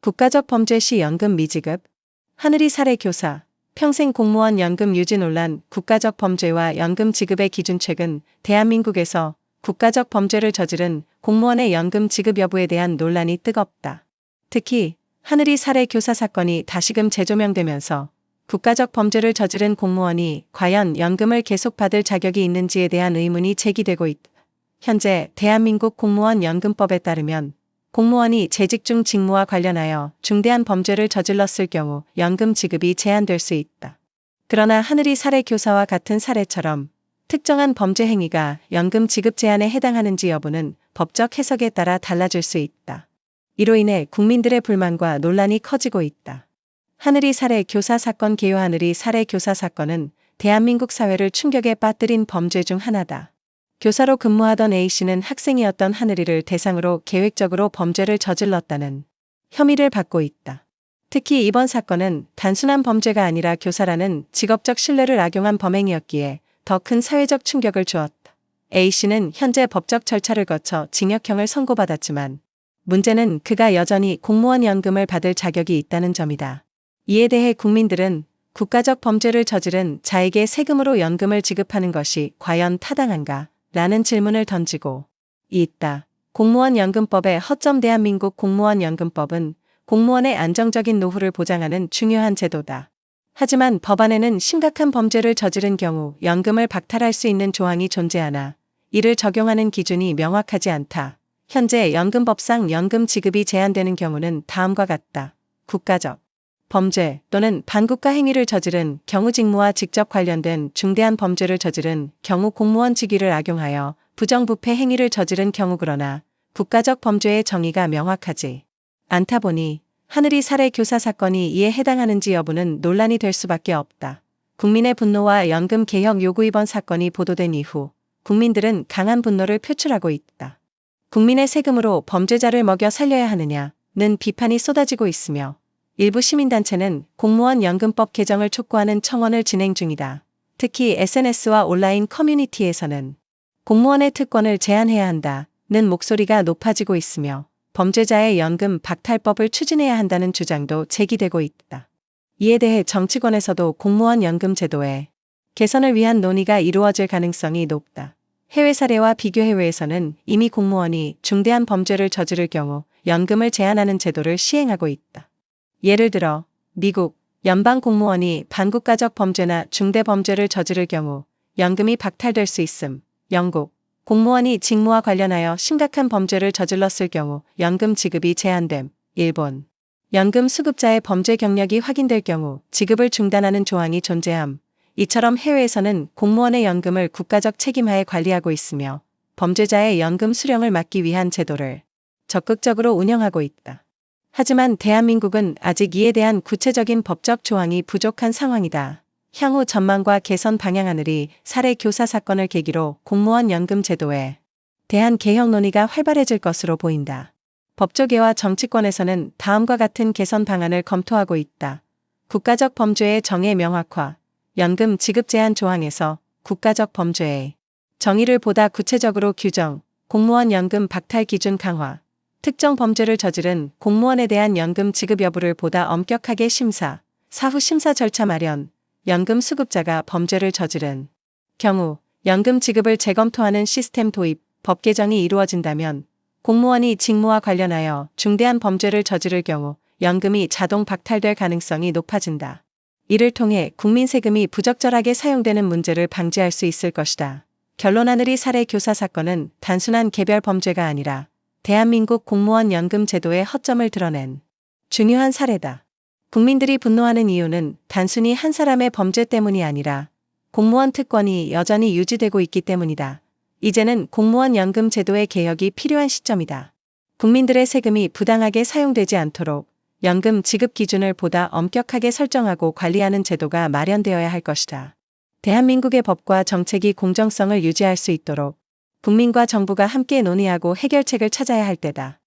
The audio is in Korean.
국가적 범죄 시 연금 미지급, 하늘이 사례 교사, 평생 공무원 연금 유지 논란. 국가적 범죄와 연금 지급의 기준. 최근 대한민국에서 국가적 범죄를 저지른 공무원의 연금 지급 여부에 대한 논란이 뜨겁다. 특히 하늘이 사례 교사 사건이 다시금 재조명되면서 국가적 범죄를 저지른 공무원이 과연 연금을 계속 받을 자격이 있는지에 대한 의문이 제기되고 있다. 현재 대한민국 공무원 연금법에 따르면 공무원이 재직 중 직무와 관련하여 중대한 범죄를 저질렀을 경우 연금 지급이 제한될 수 있다. 그러나 하늘이 사례 교사와 같은 사례처럼 특정한 범죄 행위가 연금 지급 제한에 해당하는지 여부는 법적 해석에 따라 달라질 수 있다. 이로 인해 국민들의 불만과 논란이 커지고 있다. 하늘이 사례 교사 사건. 개요. 하늘이 사례 교사 사건은 대한민국 사회를 충격에 빠뜨린 범죄 중 하나다. 교사로 근무하던 A씨는 학생이었던 하늘이를 대상으로 계획적으로 범죄를 저질렀다는 혐의를 받고 있다. 특히 이번 사건은 단순한 범죄가 아니라 교사라는 직업적 신뢰를 악용한 범행이었기에 더 큰 사회적 충격을 주었다. A씨는 현재 법적 절차를 거쳐 징역형을 선고받았지만 문제는 그가 여전히 공무원 연금을 받을 자격이 있다는 점이다. 이에 대해 국민들은 국가적 범죄를 저지른 자에게 세금으로 연금을 지급하는 것이 과연 타당한가? 라는 질문을 던지고 있다. 공무원 연금법의 허점. 대한민국 공무원 연금법은 공무원의 안정적인 노후를 보장하는 중요한 제도다. 하지만 법안에는 심각한 범죄를 저지른 경우 연금을 박탈할 수 있는 조항이 존재하나 이를 적용하는 기준이 명확하지 않다. 현재 연금법상 연금 지급이 제한되는 경우는 다음과 같다. 국가적 범죄 또는 반국가 행위를 저지른 경우, 직무와 직접 관련된 중대한 범죄를 저지른 경우, 공무원 직위를 악용하여 부정부패 행위를 저지른 경우. 그러나 국가적 범죄의 정의가 명확하지 않다 보니 하늘이 사례 교사 사건이 이에 해당하는지 여부는 논란이 될 수밖에 없다. 국민의 분노와 연금 개혁 요구. 이번 사건이 보도된 이후 국민들은 강한 분노를 표출하고 있다. 국민의 세금으로 범죄자를 먹여 살려야 하느냐는 비판이 쏟아지고 있으며 일부 시민단체는 공무원 연금법 개정을 촉구하는 청원을 진행 중이다. 특히 SNS와 온라인 커뮤니티에서는 공무원의 특권을 제한해야 한다는 목소리가 높아지고 있으며 범죄자의 연금 박탈법을 추진해야 한다는 주장도 제기되고 있다. 이에 대해 정치권에서도 공무원 연금 제도의 개선을 위한 논의가 이루어질 가능성이 높다. 해외 사례와 비교. 해외에서는 이미 공무원이 중대한 범죄를 저지를 경우 연금을 제한하는 제도를 시행하고 있다. 예를 들어 미국 연방 공무원이 반국가적 범죄나 중대 범죄를 저지를 경우 연금이 박탈될 수 있음. 영국 공무원이 직무와 관련하여 심각한 범죄를 저질렀을 경우 연금 지급이 제한됨. 일본 연금 수급자의 범죄 경력이 확인될 경우 지급을 중단하는 조항이 존재함. 이처럼 해외에서는 공무원의 연금을 국가적 책임하에 관리하고 있으며 범죄자의 연금 수령을 막기 위한 제도를 적극적으로 운영하고 있다. 하지만 대한민국은 아직 이에 대한 구체적인 법적 조항이 부족한 상황이다. 향후 전망과 개선 방향. 하늘이 사례 교사 사건을 계기로 공무원 연금 제도에 대한 개혁 논의가 활발해질 것으로 보인다. 법조계와 정치권에서는 다음과 같은 개선 방안을 검토하고 있다. 국가적 범죄의 정의 명확화, 연금 지급 제한 조항에서 국가적 범죄의 정의를 보다 구체적으로 규정, 공무원 연금 박탈 기준 강화, 특정 범죄를 저지른 공무원에 대한 연금 지급 여부를 보다 엄격하게 심사, 사후 심사 절차 마련, 연금 수급자가 범죄를 저지른 경우 연금 지급을 재검토하는 시스템 도입. 법 개정이 이루어진다면 공무원이 직무와 관련하여 중대한 범죄를 저지를 경우 연금이 자동 박탈될 가능성이 높아진다. 이를 통해 국민 세금이 부적절하게 사용되는 문제를 방지할 수 있을 것이다. 결론. 하늘이 사례 교사 사건은 단순한 개별 범죄가 아니라 대한민국 공무원 연금 제도의 허점을 드러낸 중요한 사례다. 국민들이 분노하는 이유는 단순히 한 사람의 범죄 때문이 아니라 공무원 특권이 여전히 유지되고 있기 때문이다. 이제는 공무원 연금 제도의 개혁이 필요한 시점이다. 국민들의 세금이 부당하게 사용되지 않도록 연금 지급 기준을 보다 엄격하게 설정하고 관리하는 제도가 마련되어야 할 것이다. 대한민국의 법과 정책이 공정성을 유지할 수 있도록 국민과 정부가 함께 논의하고 해결책을 찾아야 할 때다.